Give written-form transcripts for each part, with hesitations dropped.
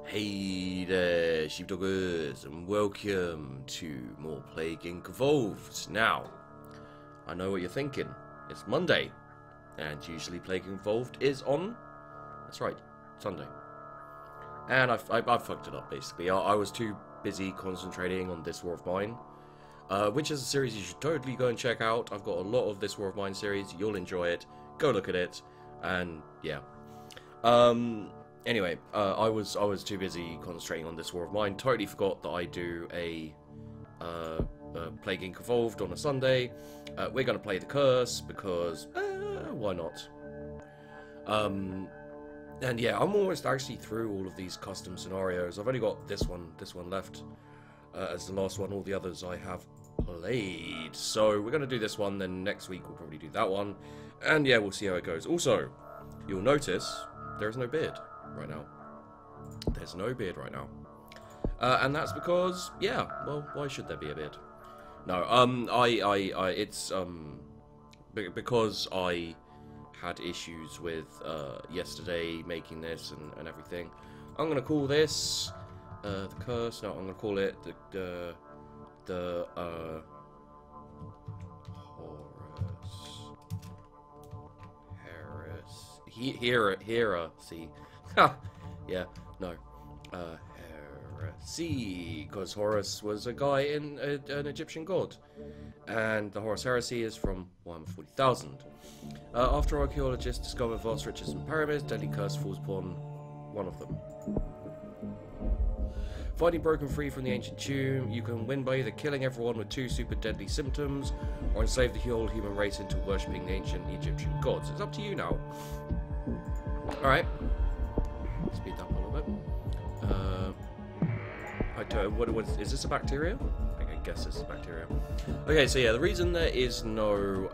Hey there, sheepdoggers, and welcome to more Plague Inc. Evolved. Now, I know what you're thinking. It's Monday, and usually Plague Inc. Evolved is on, that's right, Sunday. And I fucked it up, basically. I was too busy concentrating on This War of Mine, which is a series you should totally go and check out. I've got a lot of This War of Mine series. You'll enjoy it. Go look at it, and yeah. Anyway, I was too busy concentrating on This War of Mine. Totally forgot that I do a Plague Inc. Evolved on a Sunday. We're going to play the Curse because why not? And yeah, I'm almost actually through all of these custom scenarios. I've only got this one left as the last one. All the others I have played. So we're going to do this one. Then next week we'll probably do that one. And yeah, we'll see how it goes. Also, you'll notice there is no beard right now. There's no beard right now. And that's because, yeah, well, why should there be a beard? No, it's, because I had issues with, yesterday making this and everything. I'm gonna call this, the Curse. No, I'm gonna call it the Heresy. Yeah, no. Heresy, because Horus was a guy in an Egyptian god. And the Horus Heresy is from Warhammer 40,000. After archaeologists discover vast riches and pyramids, deadly curse falls upon one of them. Finding broken free from the ancient tomb, you can win by either killing everyone with 2 super deadly symptoms, or enslave the whole human race into worshipping the ancient Egyptian gods. It's up to you now. Alright. Speed that up a little bit. What is this a bacteria? I guess it's a bacteria. Okay, so yeah, the reason there is no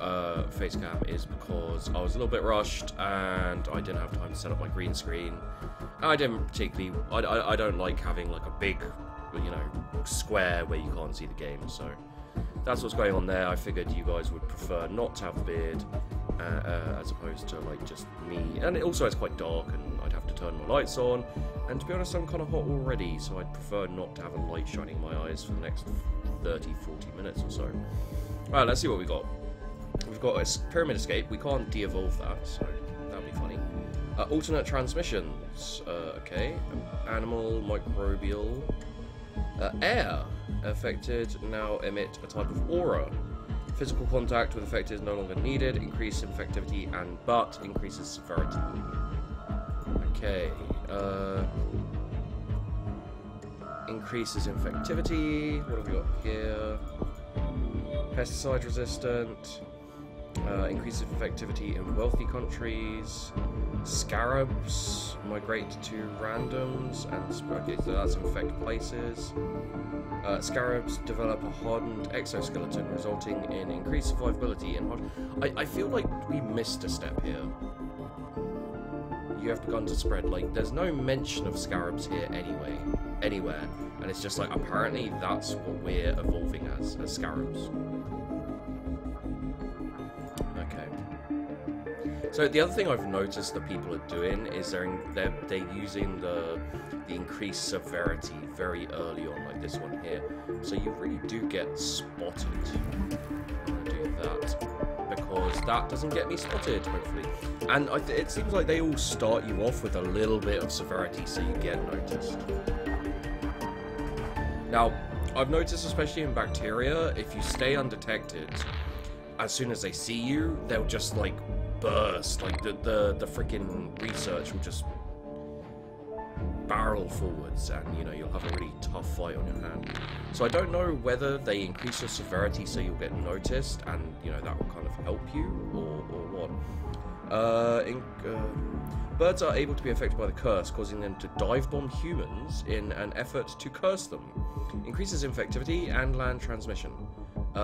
face cam is because I was a little bit rushed and I didn't have time to set up my green screen. I didn't particularly. I don't like having like a big, you know, square where you can't see the game. So that's what's going on there. I figured you guys would prefer not to have the beard as opposed to like just me. And it also it's quite dark and I'd have to turn my lights on. And to be honest, I'm kind of hot already, so I'd prefer not to have a light shining in my eyes for the next 30-40 minutes or so. Alright, let's see what we got. We've got a Pyramid Escape. We can't de-evolve that, so that'll be funny. Alternate transmissions. Okay. Animal, microbial. Air. Affected now emit a type of aura. Physical contact with affected is no longer needed. Increase infectivity but increases severity. Okay. Increases infectivity. What have we got here? Pesticide resistant. Increases infectivity in wealthy countries. Scarabs migrate to randoms and okay, so that's infect places. Scarabs develop a hardened exoskeleton, resulting in increased survivability and I feel like we missed a step here. You have begun to spread. Like, there's no mention of scarabs here anywhere, and it's just like apparently that's what we're evolving as scarabs. So the other thing I've noticed that people are doing is they're using the increased severity very early on, like this one here. So you really do get spotted. I'm gonna do that because that doesn't get me spotted, hopefully. And it seems like they all start you off with a little bit of severity, so you get noticed. Now, I've noticed, especially in bacteria, if you stay undetected, as soon as they see you, they'll just like burst, like the freaking research will just barrel forwards, and you know you'll have a really tough fight on your hand. So I don't know whether they increase your severity so you'll get noticed, and you know that will kind of help you, or what. Birds are able to be affected by the curse, causing them to dive bomb humans in an effort to curse them. Increases infectivity and land transmission.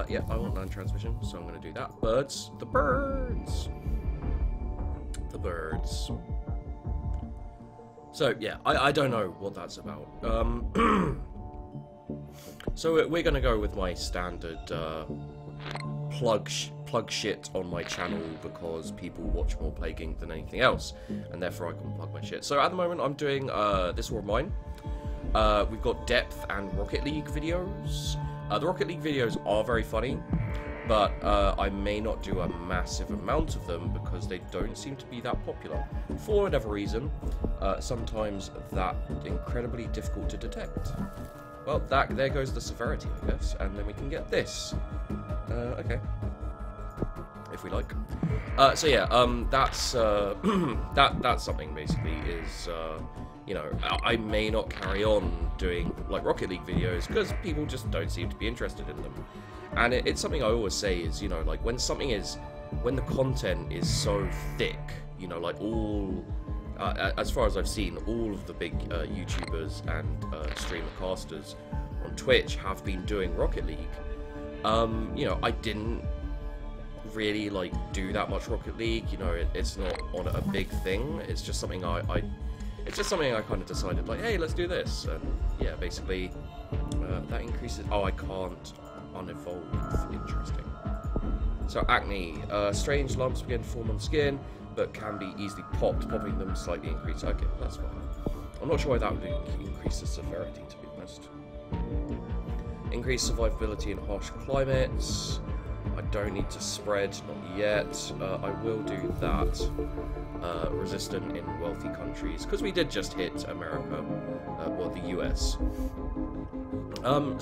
Yeah, I want land transmission, so I'm going to do that. Birds. The birds. The birds. So, yeah, I don't know what that's about. So we're going to go with my standard plug shit on my channel because people watch more Plague Inc. than anything else, and therefore I can plug my shit. So at the moment I'm doing This War of Mine. We've got depth and Rocket League videos. The Rocket League videos are very funny, but I may not do a massive amount of them because they don't seem to be that popular. For whatever reason, sometimes that incredibly difficult to detect. Well, there goes the severity, I guess, and then we can get this. Okay. If we like. So yeah, that's that's something basically is, you know, I may not carry on doing like Rocket League videos because people just don't seem to be interested in them. And it's something I always say is, you know, like when the content is so thick, you know, like all, as far as I've seen, all of the big YouTubers and streamer casters on Twitch have been doing Rocket League. You know, I didn't really like do that much Rocket League. You know, it's not on a big thing. It's just something it's just something I kind of decided, like, hey, let's do this. And yeah, basically, that increases. Oh, I can't unevolve. Interesting. So acne, strange lumps begin to form on skin, but can be easily popped. Popping them slightly increase. Okay, that's fine. I'm not sure why that would increase the severity, to be honest. Increase survivability in harsh climates. I don't need to spread, not yet. I will do that. Resistant in wealthy countries, because we did just hit America, well, the US.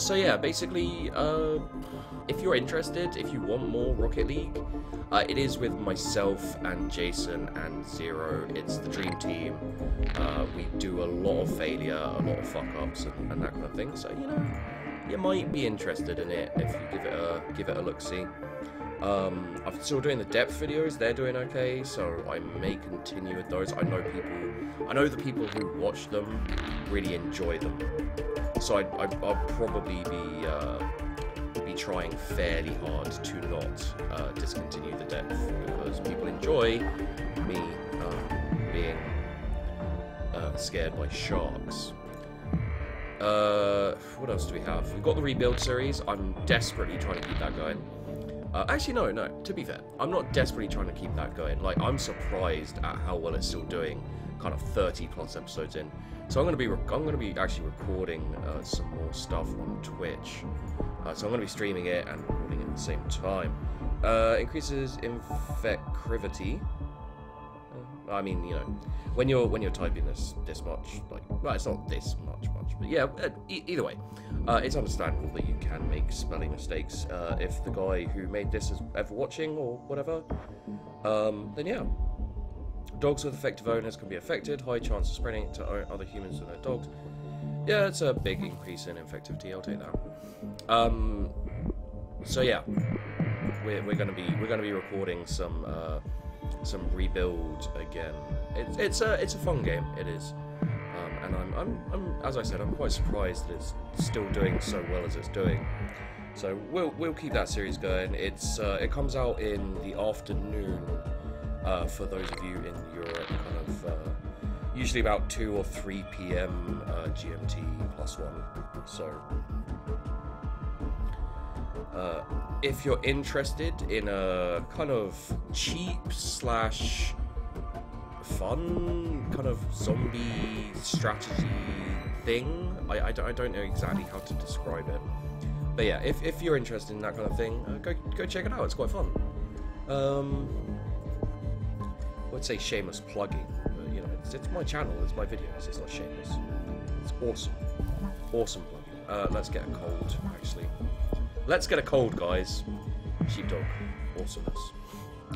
So yeah, basically, if you're interested, if you want more Rocket League, it is with myself and Jason and Zero. It's the dream team. We do a lot of failure, a lot of fuck-ups, and that kind of thing. So, you know, you might be interested in it if you give it a look-see. I'm still doing the depth videos. They're doing okay, so I may continue with those. I know the people who watch them really enjoy them, so I'll probably be trying fairly hard to not discontinue the depth, because people enjoy me being scared by sharks. What else do we have? We've got the rebuild series. I'm desperately trying to keep that going. Actually, no, to be fair, I'm not desperately trying to keep that going. Like, I'm surprised at how well it's still doing, kind of 30 plus episodes in. So I'm going to be actually recording some more stuff on Twitch. So I'm going to be streaming it and recording it at the same time. Increases infectivity. I mean, you know, when you're typing this much, like, well, it's not this much, but yeah, either way, it's understandable that you can make spelling mistakes. If the guy who made this is ever watching or whatever, then yeah. Dogs with effective owners can be affected. High chance of spreading it to other humans and their dogs. Yeah, it's a big increase in infectivity. I'll take that. So yeah, we're gonna be recording some rebuild again. It's a fun game. It is, and I'm as I said, I'm quite surprised that it's still doing so well as it's doing. So we'll keep that series going. It comes out in the afternoon for those of you in Europe, kind of usually about 2 or 3 p.m. GMT +1. So if you're interested in a kind of cheap / fun kind of zombie strategy thing, I don't know exactly how to describe it, but yeah, if you're interested in that kind of thing, go check it out. It's quite fun. I would say shameless plugging, but you know, it's my channel, it's my videos, it's not shameless. It's awesome plugging. Let's get a cold, actually. Let's get a cold, guys. Sheepdog, awesomeness.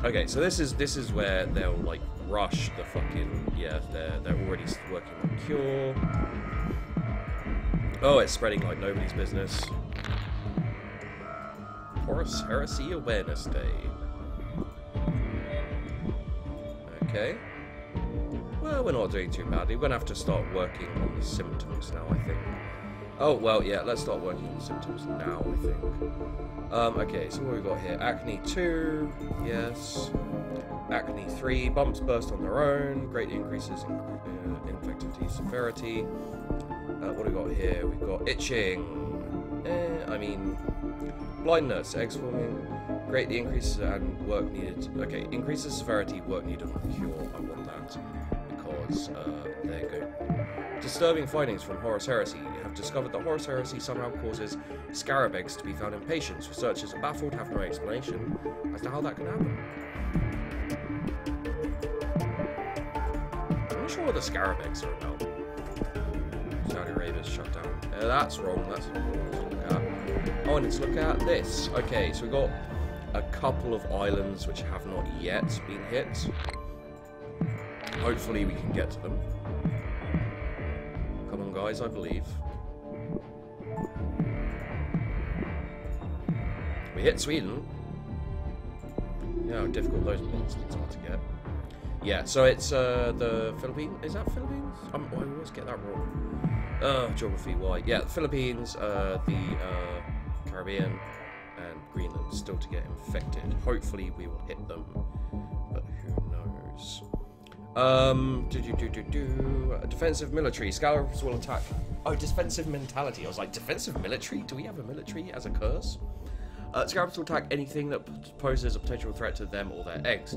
Okay, so this is where they'll like rush the fucking, yeah, they're already working on cure. Oh, it's spreading like nobody's business. Horus Heresy Awareness Day. Okay. Well, we're not doing too badly. We're gonna have to start working on the symptoms now, I think. Oh, well, yeah, let's start working on the symptoms now, I think. Okay, so what we've got here. Acne 2, yes. Acne 3, bumps burst on their own, greatly increases in infectivity severity. What do we got here? We've got itching. I mean, blindness, eggs forming, greatly increases and work needed. Okay, increases severity, work needed on cure. I want that because they're good. Disturbing findings from Horus Heresy have discovered that Horus Heresy somehow causes scarab eggs to be found in patients. Researchers are baffled, have no explanation as to how that can happen. I'm not sure what the scarab eggs are about. Saudi Arabia's shut down. That's wrong. That's what I wanted to look at. I wanted to look at this. Okay, so we've got a couple of islands which have not yet been hit. Hopefully we can get to them. Come on, guys, I believe. We hit Sweden. You know how difficult those monsters are to get. Yeah, so it's the Philippines. Is that Philippines? I always get that wrong. Geography, why? Yeah, the Philippines, the Caribbean, and Greenland still to get infected. Hopefully we will hit them, but who knows? Defensive military. Scarabs will attack. Oh, defensive mentality. I was like, defensive military? Do we have a military as a curse? Scarabs will attack anything that poses a potential threat to them or their eggs,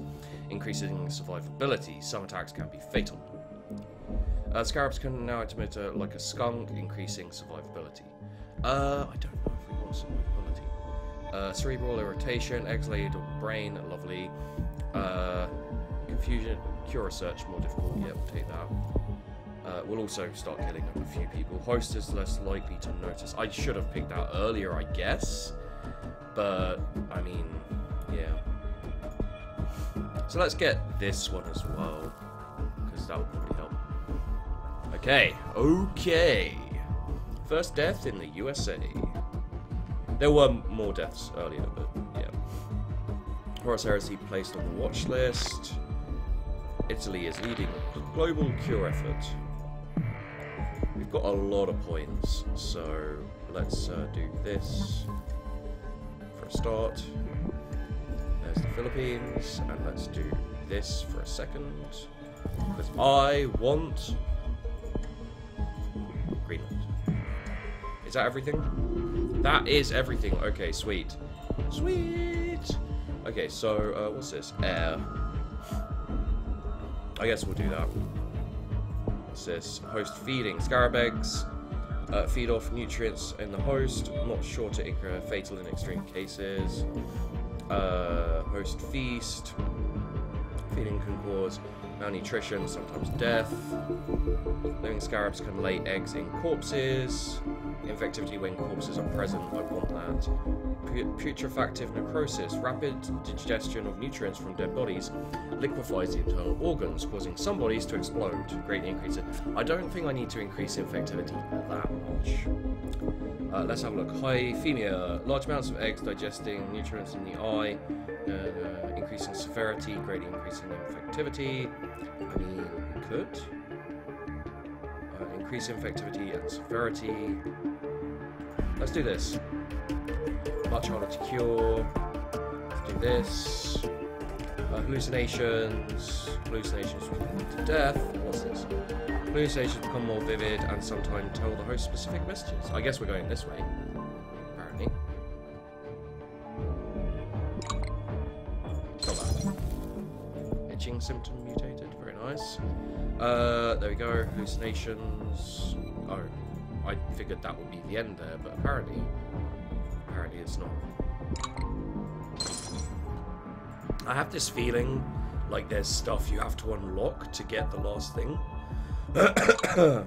increasing survivability. Some attacks can be fatal. Scarabs can now act like a skunk, increasing survivability. I don't know if we want survivability. Cerebral irritation, eggs laid on brain, lovely. Confusion, cure research, more difficult. Yep, take that. We'll also start killing a few people. Host is less likely to notice. I should have picked that earlier, I guess. But, I mean, yeah. So let's get this one as well, because that will probably help. Okay. First death in the USA. There were more deaths earlier, but yeah. Horus Heresy placed on the watch list. Italy is leading a global cure effort. We've got a lot of points, so let's do this for a start. There's the Philippines, and let's do this for a second, because I want Greenland. Is that everything? That is everything. Okay, sweet. Sweet! Okay, so, what's this? Air. I guess we'll do that. What's this? Host feeding. Scarab eggs feed off nutrients in the host, not sure to incur fatal in extreme cases. Host feast. Feeding can cause malnutrition, sometimes death. Living scarabs can lay eggs in corpses. Infectivity when corpses are present, I want that. Putrefactive necrosis, rapid digestion of nutrients from dead bodies, liquefies the internal organs, causing some bodies to explode, greatly increase it. I don't think I need to increase infectivity that much. Let's have a look. Hyphemia, large amounts of eggs digesting nutrients in the eye, increasing severity, greatly increasing infectivity. I mean, we could. Increase infectivity and severity. Let's do this. Much harder to cure. Let's do this. Hallucinations. Hallucinations will lead to death. What's this? Hallucinations become more vivid and sometimes tell the host specific messages. I guess we're going this way, apparently. Not bad. Itching symptom mutated. Very nice. There we go. Hallucinations. Oh, I figured that would be the end there, but apparently it's not. I have this feeling like there's stuff you have to unlock to get the last thing. So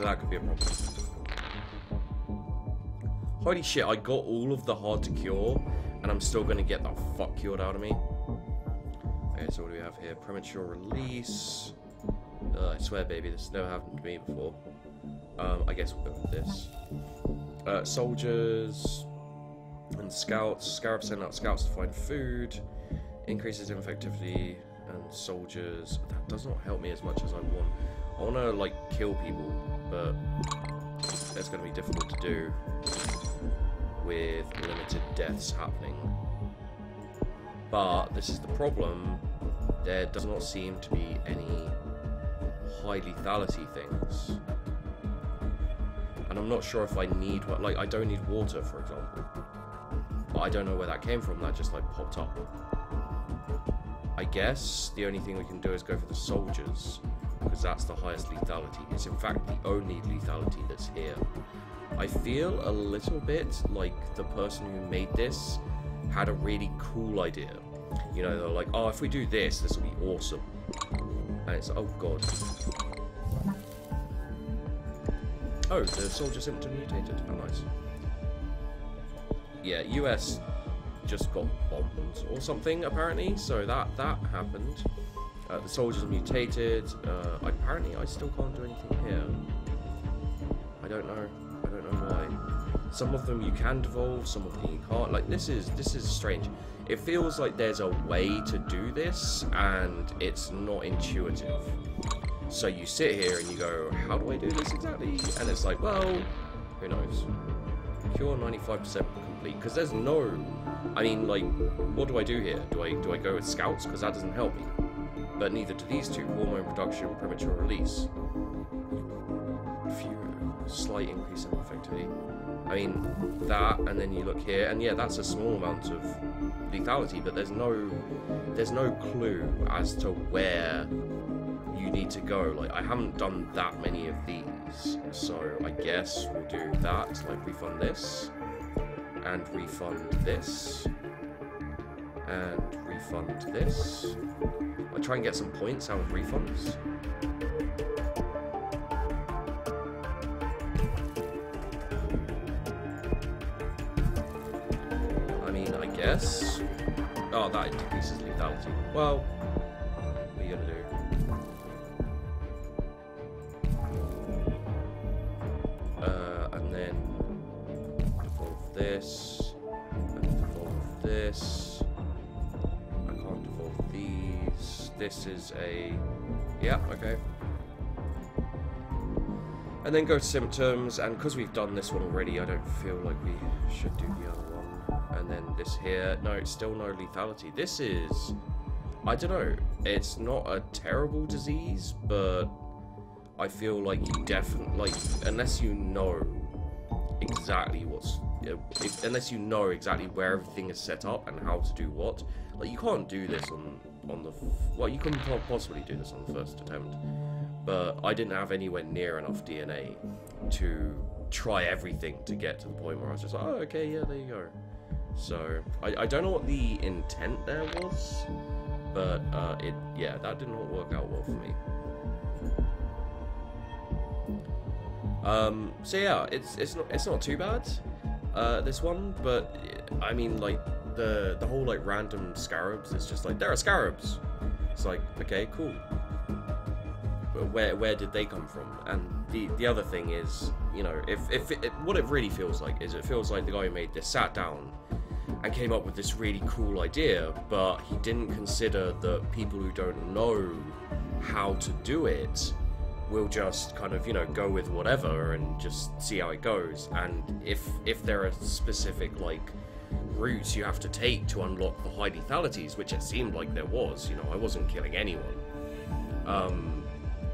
that could be a problem. Holy shit, I got all of the hard to cure, and I'm still going to get the fuck cured out of me. Okay, so what do we have here? Premature release. I swear, baby, this has never happened to me before. I guess we'll go with this. Soldiers and scouts. Scarabs send out scouts to find food. Increases infectivity and soldiers. That does not help me as much as I want. I want to, like, kill people, but that's going to be difficult to do with limited deaths happening. But this is the problem. There does not seem to be any high lethality things. And I'm not sure if I need, like, I don't need water, for example. But I don't know where that came from, that just, like, popped up. I guess the only thing we can do is go for the soldiers. because that's the highest lethality. It's in fact the only lethality that's here. I feel a little bit like the person who made this had a really cool idea. You know, they're like, oh, if we do this, this will be awesome. And it's, oh god. Oh, the soldier symptom mutated. Oh, nice. Yeah, US just got bombed or something, apparently, so that happened. The soldiers are mutated. Apparently, I still can't do anything here. I don't know why. Some of them you can devolve, some of them you can't. Like, this is strange. It feels like there's a way to do this, and it's not intuitive. So you sit here and you go, how do I do this exactly? And it's like, well, who knows? Cure 95% complete, because there's no... I mean, like, what do I do here? Do I go with scouts? Because that doesn't help me. But neither do these two. Hormone production, premature release. Slight increase in effectivity. I mean, that, and then you look here, and yeah, that's a small amount of lethality, but there's no clue as to where you need to go. Like, I haven't done that many of these, so I guess we'll do that. Like, refund this, and refund this, and refund this. I'll try and get some points out of refunds. Yes. Oh, that decreases lethality. Well, what are you gonna do? And then devolve this, and devolve this. I can't devolve these. This is a... yeah, okay. And then go to symptoms, and because we've done this one already, I don't feel like we should do the other one. And then this here, no, it's still no lethality. This is, I don't know, it's not a terrible disease, but I feel like you definitely, like, unless you know exactly what's, unless you know exactly where everything is set up and how to do what, like, you can't do this on the, well, you couldn't possibly do this on the first attempt, but I didn't have anywhere near enough DNA to try everything to get to the point where I was just like, oh, okay, yeah, there you go. So, I don't know what the intent there was, but yeah, that did not work out well for me. So yeah, it's not too bad, this one, but I mean, like, the whole, like, random scarabs, it's just like, there are scarabs. It's like, okay, cool. But where did they come from? And the other thing is, you know, what it really feels like is, it feels like the guy who made this sat down and came up with this really cool idea, but he didn't consider that people who don't know how to do it will just kind of, you know, go with whatever and just see how it goes. And if there are specific, like, routes you have to take to unlock the high lethalities, which it seemed like there was, you know, I wasn't killing anyone,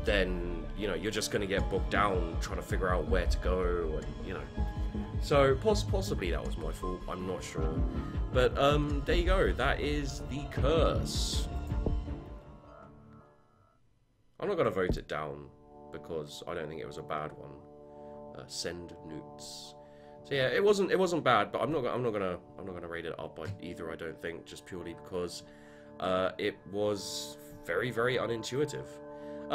then, you know, you're just going to get bogged down trying to figure out where to go, and, you know. So, possibly that was my fault, I'm not sure. But, there you go, that is the curse. I'm not going to vote it down, because I don't think it was a bad one. Send newts. So yeah, it wasn't bad, but I'm not gonna rate it up either, I don't think, just purely because it was very, very unintuitive.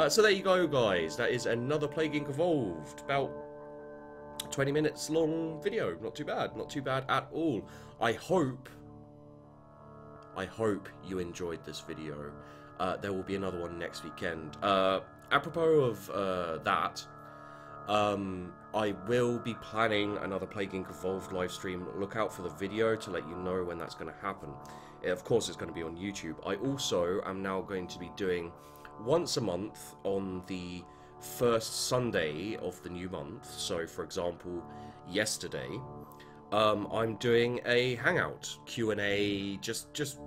So there you go, guys. That is another Plague Inc. Evolved. About 20 minutes long video. Not too bad. Not too bad at all. I hope you enjoyed this video. There will be another one next weekend. Apropos of that, I will be planning another Plague Inc. Evolved live stream. Look out for the video to let you know when that's going to happen. Of course, it's going to be on YouTube. I also am now going to be doing once a month on the first Sunday of the new month. So, for example, yesterday, I'm doing a hangout, Q&A, just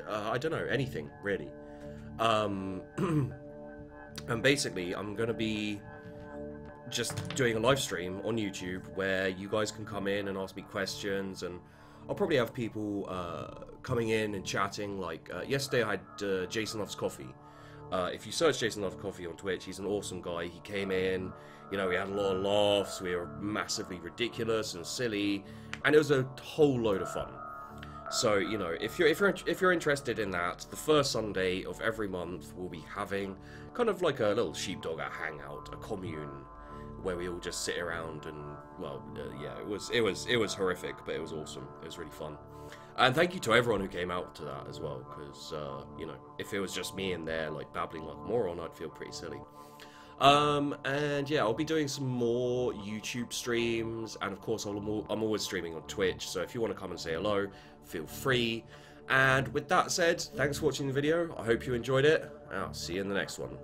I don't know, anything really. And basically, I'm going to be just doing a live stream on YouTube where you guys can come in and ask me questions, and I'll probably have people coming in and chatting. Like yesterday I had Jason Loves Coffee, If you search Jason Loves Coffee on Twitch, he's an awesome guy. He came in, you know, we had a lot of laughs, we were massively ridiculous and silly, and it was a whole load of fun. So, you know, if you're interested in that, the first Sunday of every month we'll be having kind of like a little sheepdog hangout, a commune, where we all just sit around and, well, yeah, it was horrific, but it was awesome. It was really fun. And thank you to everyone who came out to that as well, because, you know, if it was just me in there, like, babbling like a moron, I'd feel pretty silly. And yeah, I'll be doing some more YouTube streams, and of course I'm always streaming on Twitch, so if you want to come and say hello, feel free. And with that said, thanks for watching the video, I hope you enjoyed it, and I'll see you in the next one.